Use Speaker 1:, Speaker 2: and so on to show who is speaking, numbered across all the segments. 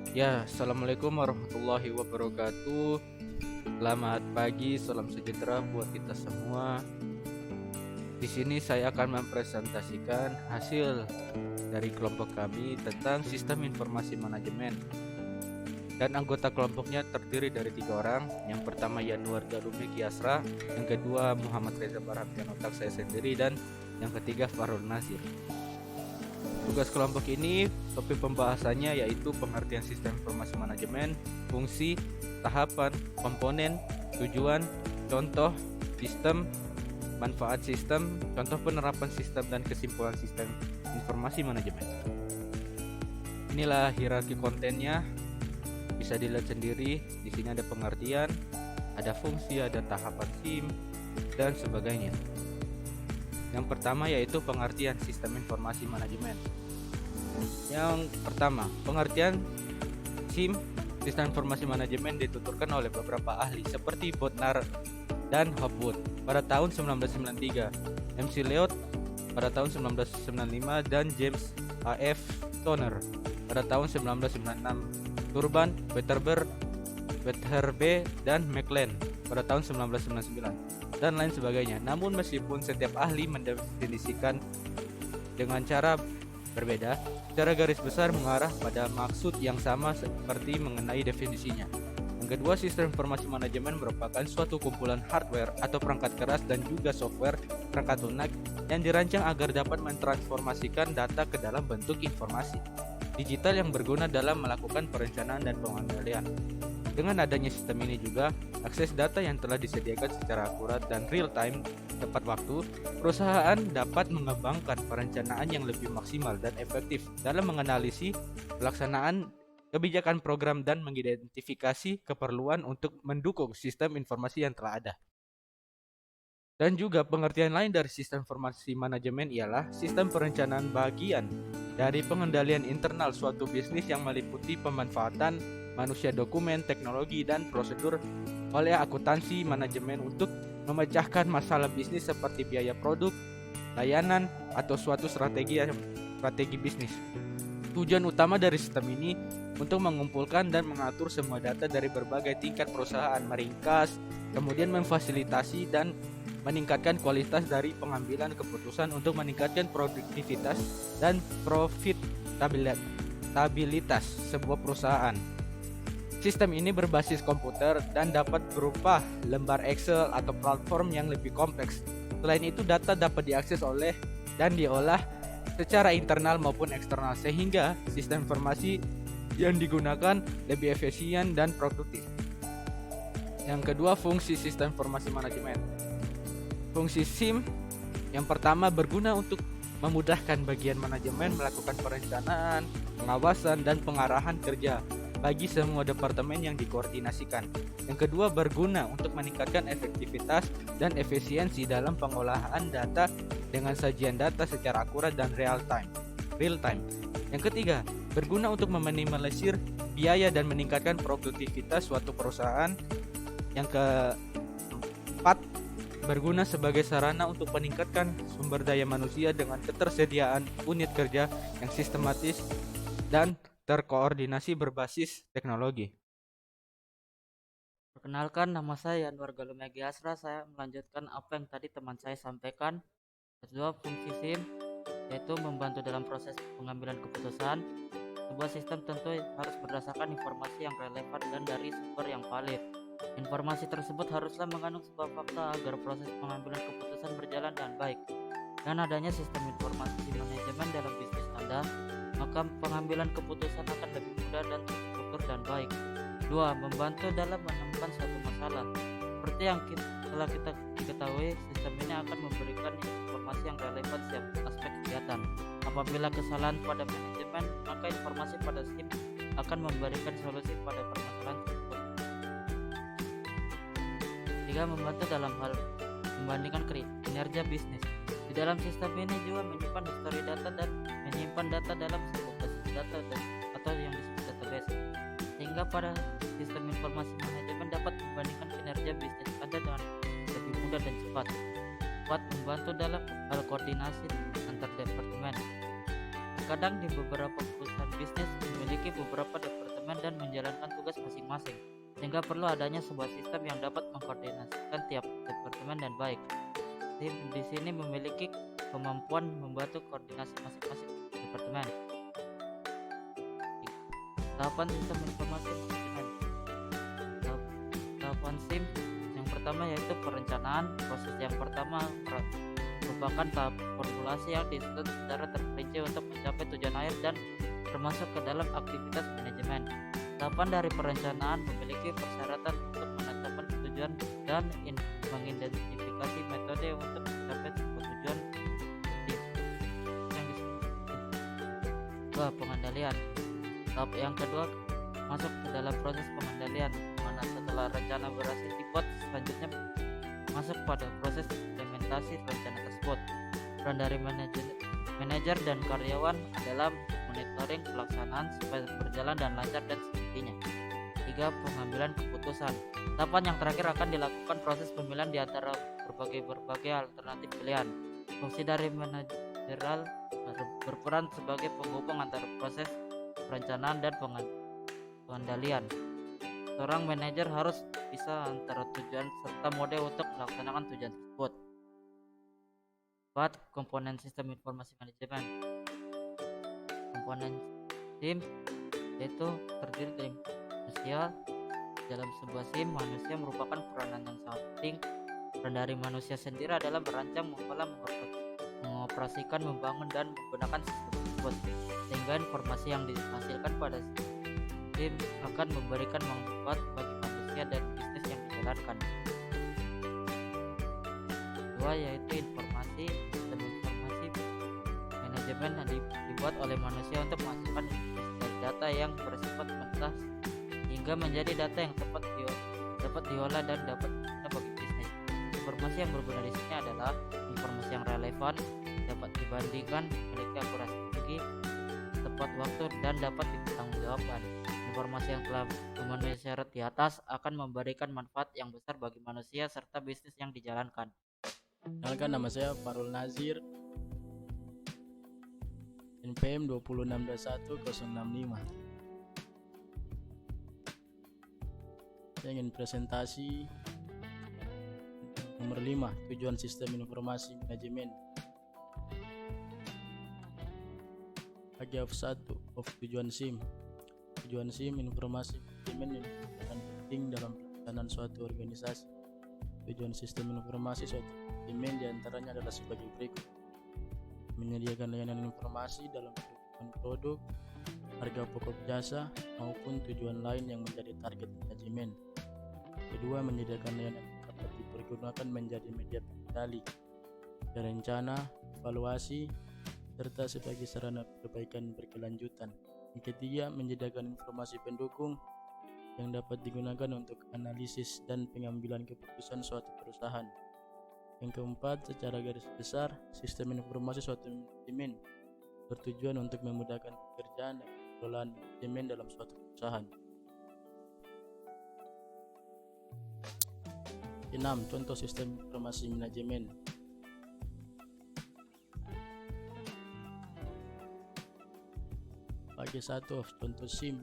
Speaker 1: Ya, assalamualaikum warahmatullahi wabarakatuh. Selamat pagi, salam sejahtera buat kita semua. Di sini saya akan mempresentasikan hasil dari kelompok kami tentang sistem informasi manajemen. Dan anggota kelompoknya terdiri dari 3 orang. Yang pertama Yanuar Galume Kiasra, yang kedua Muhammad Reza Barhamdian Otak saya sendiri, dan yang ketiga Farul Nasir. Tugas kelompok ini, topik pembahasannya yaitu pengertian sistem informasi manajemen, fungsi, tahapan, komponen, tujuan, contoh, sistem, manfaat sistem, contoh penerapan sistem, dan kesimpulan sistem informasi manajemen. Inilah hierarki kontennya, bisa dilihat sendiri. Di sini ada pengertian, ada fungsi, ada tahapan SIM, dan sebagainya. Yang pertama yaitu pengertian sistem informasi manajemen. Yang pertama, pengertian SIM, sistem informasi manajemen, dituturkan oleh beberapa ahli seperti Bodnar dan Hopwood pada tahun 1993, MC Leod pada tahun 1995, dan James A.F. Toner pada tahun 1996, Turban, Wetherbee, dan McLean pada tahun 1999, dan lain sebagainya. Namun meskipun setiap ahli mendefinisikan dengan cara berbeda, secara garis besar mengarah pada maksud yang sama seperti mengenai definisinya. Yang kedua, sistem informasi manajemen merupakan suatu kumpulan hardware atau perangkat keras dan juga software perangkat lunak yang dirancang agar dapat mentransformasikan data ke dalam bentuk informasi digital yang berguna dalam melakukan perencanaan dan pengendalian. Dengan adanya sistem ini juga, akses data yang telah disediakan secara akurat dan real time tepat waktu, perusahaan dapat mengembangkan perencanaan yang lebih maksimal dan efektif dalam menganalisis pelaksanaan kebijakan program dan mengidentifikasi keperluan untuk mendukung sistem informasi yang telah ada. Dan juga pengertian lain dari sistem informasi manajemen ialah sistem perencanaan bagian dari pengendalian internal suatu bisnis yang meliputi pemanfaatan manusia, dokumen, teknologi, dan prosedur oleh akuntansi manajemen untuk memecahkan masalah bisnis seperti biaya produk, layanan, atau suatu strategi bisnis. Tujuan utama dari sistem ini untuk mengumpulkan dan mengatur semua data dari berbagai tingkat perusahaan, meringkas, kemudian memfasilitasi dan meningkatkan kualitas dari pengambilan keputusan untuk meningkatkan produktivitas dan profitabilitas sebuah perusahaan. Sistem ini berbasis komputer dan dapat berupa lembar Excel atau platform yang lebih kompleks. Selain itu, data dapat diakses oleh dan diolah secara internal maupun eksternal, sehingga sistem informasi yang digunakan lebih efisien dan produktif. Yang kedua, fungsi sistem informasi manajemen. Fungsi SIM yang pertama berguna untuk memudahkan bagian manajemen melakukan perencanaan, pengawasan, dan pengarahan kerja bagi semua departemen yang dikoordinasikan. Yang kedua, berguna untuk meningkatkan efektivitas dan efisiensi dalam pengolahan data dengan sajian data secara akurat dan real time. Yang ketiga, berguna untuk meminimalisir biaya dan meningkatkan produktivitas suatu perusahaan. Yang keempat, berguna sebagai sarana untuk meningkatkan sumber daya manusia dengan ketersediaan unit kerja yang sistematis dan terkoordinasi berbasis teknologi.
Speaker 2: Perkenalkan, nama saya Yanuar Galume Kiasra. Saya melanjutkan apa yang tadi teman saya sampaikan. Kedua, fungsi SIM yaitu membantu dalam proses pengambilan keputusan. Sebuah sistem tentu harus berdasarkan informasi yang relevan dan dari sumber yang valid. Informasi tersebut haruslah mengandung sebuah fakta agar proses pengambilan keputusan berjalan dengan baik. Dengan adanya sistem informasi manajemen dalam bisnis Anda, maka pengambilan keputusan akan lebih mudah dan terstruktur dan baik. 2. Membantu dalam menemukan suatu masalah. Seperti yang telah kita ketahui, sistem ini akan memberikan informasi yang relevan setiap aspek kegiatan. Apabila kesalahan pada manajemen, maka informasi pada SIM akan memberikan solusi pada permasalahan tersebut. 3. Membantu dalam hal membandingkan kinerja bisnis. Di dalam sistem ini juga menyimpan histori data dan menyimpan data dalam sebuah basis data atau yang disebut database, sehingga pada sistem informasi manajemen dapat membandingkan kinerja bisnis Anda dengan lebih mudah dan cepat. 4. Membantu dalam hal koordinasi antar departemen. Terkadang di beberapa perusahaan bisnis memiliki beberapa departemen departemen dan menjalankan tugas masing-masing, sehingga perlu adanya sebuah sistem yang dapat mengkoordinasikan tiap departemen dan baik. Tim di sini memiliki kemampuan membantu koordinasi masing-masing departemen. Tahapan sistem informasi manajemen. Tahapan SIM yang pertama yaitu perencanaan. Proses yang pertama merupakan tahap formulasi yang disusun secara terperinci untuk mencapai tujuan akhir dan termasuk ke dalam aktivitas manajemen. Tahapan dari perencanaan memiliki persyaratan untuk menetapkan tujuan dan mengidentifikasi metode untuk mencapai sebuah tujuan. Yang kedua, pengendalian. Tahap yang kedua masuk ke dalam proses pengendalian, mana setelah rencana berhasil dibuat, selanjutnya masuk pada proses implementasi rencana tersebut. Peran dari manajer dan karyawan adalah monitoring pelaksanaan supaya berjalan dan lancar dan sebagainya. 3. Pengambilan keputusan. Tahapan yang terakhir akan dilakukan proses pemilihan di antara berbagai alternatif pilihan. Fungsi dari manajerial berperan sebagai penghubung antara proses perencanaan dan pengendalian. Seorang manajer harus bisa antara tujuan serta mode untuk melaksanakan tujuan tersebut. 4. Komponen sistem informasi manajemen. Komponen SIM yaitu terdiri dari manusia. Dalam sebuah SIM, manusia merupakan peranan yang sangat penting. Peran dari manusia sendiri adalah merancang, mengolah, mengoperasikan, membangun, dan menggunakan sistem tersebut, sehingga informasi yang dihasilkan pada SIM akan memberikan manfaat bagi manusia dan bisnis yang dijalankan. Kedua yaitu informasi. Sistem informasi manajemen dibuat oleh manusia untuk menghasilkan data yang bersifat mentah hingga menjadi data yang dapat diolah dan dapat berguna bagi bisnis. Informasi yang berguna di sini adalah informasi yang relevan, dapat dibandingkan, memiliki akurasi tinggi, tepat waktu, dan dapat dipertanggungjawabkan. Informasi yang telah memenuhi syarat di atas akan memberikan manfaat yang besar bagi manusia serta bisnis yang dijalankan.
Speaker 3: Kenalkan, nama saya Farul Nazir, NPM 2621065. Saya ingin presentasi nomor 5, tujuan sistem informasi manajemen. Paragraf 1 of tujuan SIM. Tujuan SIM informasi manajemen yang penting dalam pelaksanaan suatu organisasi. Tujuan sistem informasi suatu manajemen diantaranya adalah sebagai berikut: menyediakan layanan informasi dalam penjualan produk, harga pokok jasa, maupun tujuan lain yang menjadi target manajemen. Kedua, menyediakan layanan yang dapat dipergunakan menjadi media pengendali, berencana, evaluasi, serta sebagai sarana perbaikan berkelanjutan. Yang ketiga, menyediakan informasi pendukung yang dapat digunakan untuk analisis dan pengambilan keputusan suatu perusahaan. Yang keempat, secara garis besar, sistem informasi suatu manajemen bertujuan untuk memudahkan pekerjaan dan pengelolaan manajemen dalam suatu perusahaan. 6. Contoh sistem informasi manajemen. Bagi 1 contoh SIM.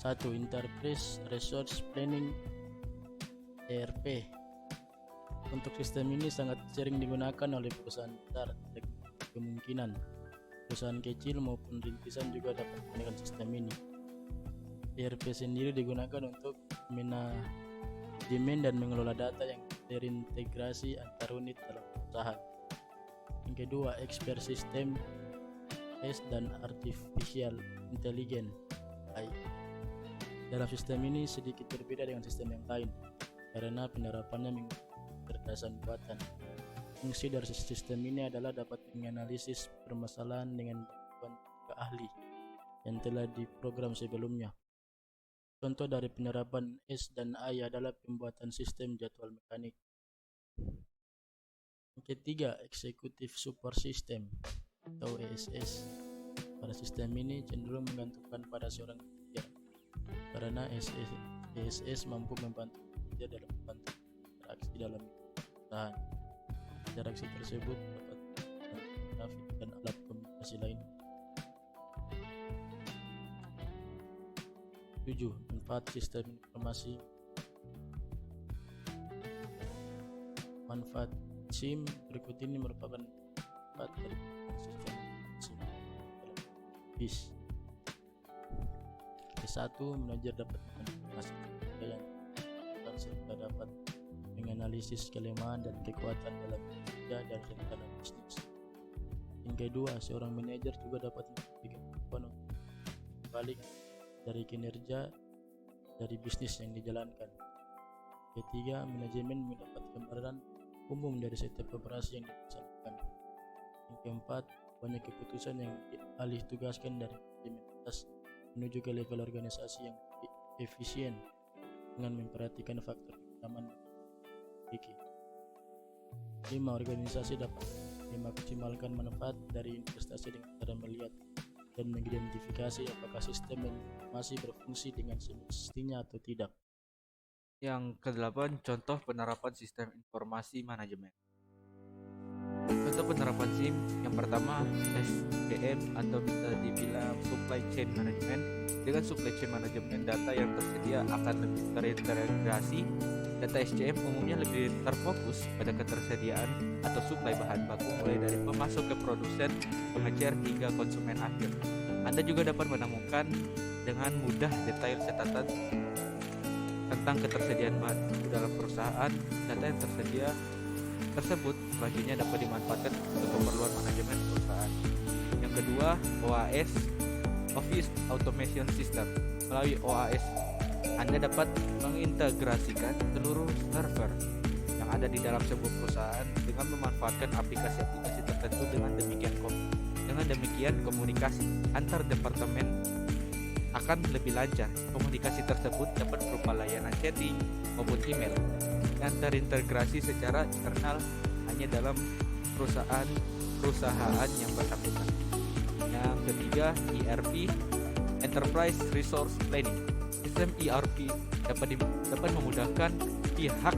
Speaker 3: 1. Enterprise Resource Planning ERP. Untuk sistem ini sangat sering digunakan oleh perusahaan besar. Kemungkinan perusahaan kecil maupun rintisan juga dapat menggunakan sistem ini. ERP sendiri digunakan untuk manajemen dan mengelola data yang terintegrasi antar unit dalam perusahaan. Yang kedua, expert system S dan artificial intelligence AI. Dalam sistem ini sedikit berbeda dengan sistem yang lain karena penerapannya menggunakan kecerdasan buatan. Fungsi dari sistem ini adalah dapat menganalisis permasalahan dengan bantuan tenaga ahli yang telah diprogram sebelumnya. Contoh dari penerapan S dan AI adalah pembuatan sistem jadwal mekanik. Yang ketiga, Executive Support System atau ESS. Pada sistem ini cenderung menggantungkan pada seorang manajer karena ESS mampu membantu manajer dalam membantu interaksi dalam perusahaan. Interaksi tersebut dapat grafik dan alat komunikasi lain. 7. Manfaat sistem informasi. Manfaat SIM berikut ini merupakan manfaat dari sistem SIM dalam BIS. Ke-1, manajer dapat menginformasi yang serta dapat menganalisis kelemahan dan kekuatan dalam kerja dan rencana bisnis. Yang kedua, seorang manajer juga dapat memberikan balik dari kinerja dari bisnis yang dijalankan. Ketiga, manajemen mendapat gambaran umum dari setiap operasi yang dilaksanakan. Yang keempat, banyak keputusan yang dialih tugaskan dari manajemen atas menuju ke level organisasi yang efisien dengan memperhatikan faktor keamanan dan memiliki. 5. Organisasi dapat memaksimalkan manfaat dari investasi dengan cara melihat dan mengidentifikasi apakah sistem masih berfungsi dengan semestinya atau tidak.
Speaker 1: Yang ke-8, contoh penerapan sistem informasi manajemen. Contoh penerapan SIM yang pertama SCM atau bisa dibilang supply chain management. Dengan supply chain management, data yang tersedia akan lebih terintegrasi. Data SCM umumnya lebih terfokus pada ketersediaan atau suplai bahan baku mulai dari pemasok ke produsen, pengecer hingga konsumen akhir. Anda juga dapat menemukan dengan mudah detail catatan tentang ketersediaan bahan baku dalam perusahaan. Data yang tersedia tersebut selanjutnya dapat dimanfaatkan untuk keperluan manajemen perusahaan. Yang kedua, OAS, Office Automation System. Melalui OAS, Anda dapat mengintegrasikan seluruh server yang ada di dalam sebuah perusahaan dengan memanfaatkan aplikasi-aplikasi tertentu. Dengan demikian komunikasi antar departemen akan lebih lancar. Komunikasi tersebut dapat berupa layanan chatting maupun email yang terintegrasi secara internal hanya dalam perusahaan yang bersangkutan. Yang ketiga, ERP, Enterprise Resource Planning. Sistem ERP dapat memudahkan pihak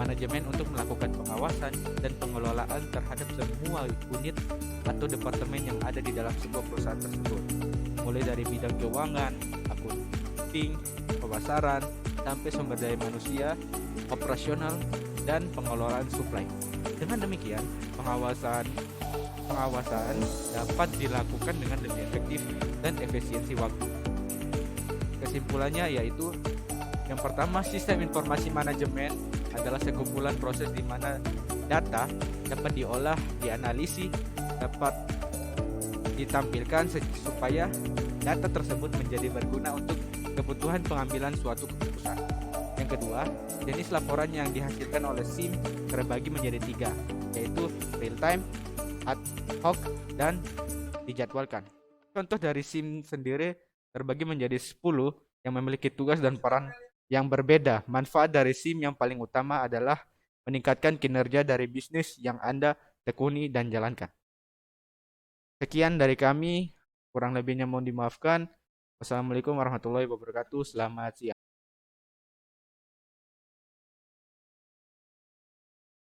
Speaker 1: manajemen untuk melakukan pengawasan dan pengelolaan terhadap semua unit atau departemen yang ada di dalam sebuah perusahaan tersebut, mulai dari bidang keuangan, akunting, pemasaran, sampai sumber daya manusia, operasional, dan pengelolaan suplai. Dengan demikian, pengawasan dapat dilakukan dengan lebih efektif dan efisiensi waktu. Kesimpulannya yaitu, yang pertama, sistem informasi manajemen adalah sekumpulan proses di mana data dapat diolah, dianalisis, dapat ditampilkan supaya data tersebut menjadi berguna untuk kebutuhan pengambilan suatu keputusan. Yang kedua, jenis laporan yang dihasilkan oleh SIM terbagi menjadi 3, yaitu real time, ad hoc, dan dijadwalkan. Contoh dari SIM sendiri terbagi menjadi 10 yang memiliki tugas dan peran yang berbeda. Manfaat dari SIM yang paling utama adalah meningkatkan kinerja dari bisnis yang Anda tekuni dan jalankan. Sekian dari kami, kurang lebihnya mohon dimaafkan. Wassalamualaikum warahmatullahi wabarakatuh. Selamat siang.